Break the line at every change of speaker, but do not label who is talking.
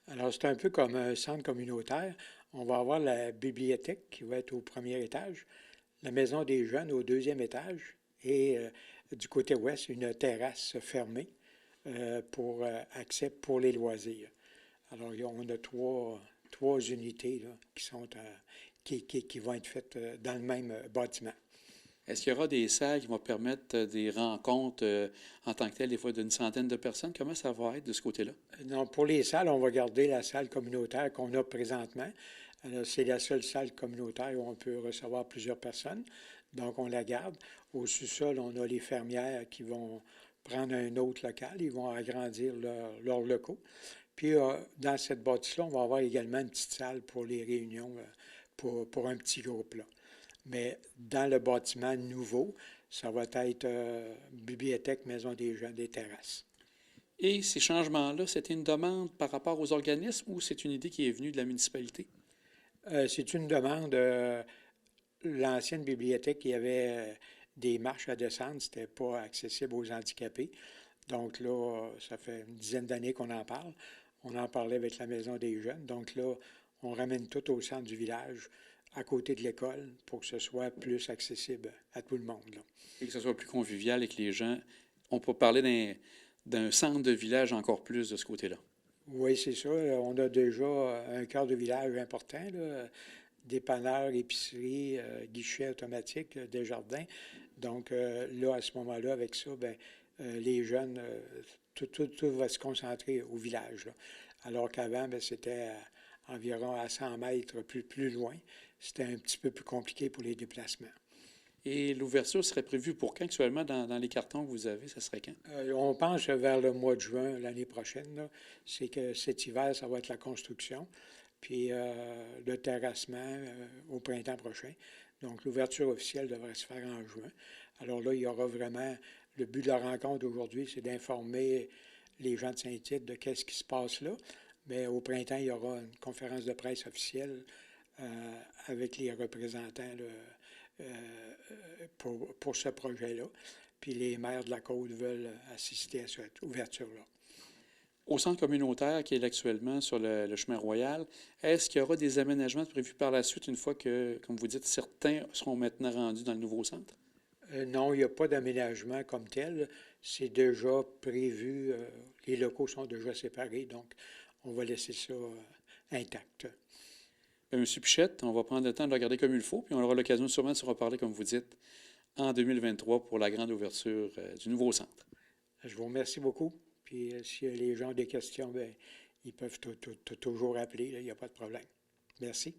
Alors, c'est un peu comme un centre communautaire. On va avoir la bibliothèque qui va être au premier étage, la maison des jeunes au deuxième étage et du côté ouest, une terrasse fermée pour accès pour les loisirs. Alors, on a trois unités là, qui sont qui vont être faites dans le même bâtiment.
Est-ce qu'il y aura des salles qui vont permettre des rencontres en tant que telles, des fois d'une centaine de personnes? Comment ça va être de ce côté-là?
Non, pour les salles, on va garder la salle communautaire qu'on a présentement. Alors, c'est la seule salle communautaire où on peut recevoir plusieurs personnes. Donc, on la garde. Au sous-sol, on a les fermières qui vont prendre un autre local. Ils vont agrandir leurs locaux. Puis, dans cette bâtisse-là, on va avoir également une petite salle pour les réunions pour un petit groupe, là. Mais dans le bâtiment nouveau, ça va être bibliothèque, maison des jeunes, des terrasses.
Et ces changements-là, c'était une demande par rapport aux organismes ou c'est une idée qui est venue de la municipalité?
C'est une demande. L'ancienne bibliothèque, il y avait des marches à descendre, c'était pas accessible aux handicapés. Donc là, ça fait une dizaine d'années qu'on en parle. On en parlait avec la Maison des jeunes. Donc là, on ramène tout au centre du village, à côté de l'école, pour que ce soit plus accessible à tout le monde, là.
Et que ce soit plus convivial et que les gens... On peut parler d'un centre de village encore plus de ce côté-là.
Oui, c'est ça. On a déjà un cœur de village important, là, dépanneur, épicerie, guichet automatique, Desjardins. Donc là, à ce moment-là, avec ça, ben, les jeunes, tout va se concentrer au village, là. Alors qu'avant, ben, c'était environ à 100 mètres plus loin. C'était un petit peu plus compliqué pour les déplacements.
Et l'ouverture serait prévue pour quand actuellement dans les cartons que vous avez? Ça serait quand?
On pense vers le mois de juin l'année prochaine, là. C'est que cet hiver, ça va être la construction, puis le terrassement au printemps prochain. Donc, l'ouverture officielle devrait se faire en juin. Alors là, il y aura vraiment, le but de la rencontre aujourd'hui, c'est d'informer les gens de Saint-Tite de qu'est-ce qui se passe là. Mais au printemps, il y aura une conférence de presse officielle avec les représentants là, pour ce projet-là. Puis les maires de la côte veulent assister à cette ouverture-là.
Au centre communautaire qui est actuellement sur le chemin Royal, est-ce qu'il y aura des aménagements prévus par la suite une fois que, comme vous dites, certains seront maintenant rendus dans le nouveau centre?
Non, il n'y a pas d'aménagement comme tel. C'est déjà prévu. Les locaux sont déjà séparés, donc on va laisser ça intact.
Bien, Monsieur Pichette, on va prendre le temps de le regarder comme il faut, puis on aura l'occasion sûrement de se reparler, comme vous dites, en 2023 pour la grande ouverture du nouveau centre.
Je vous remercie beaucoup. Puis si les gens ont des questions, ben, ils peuvent toujours appeler, il n'y a pas de problème. Merci.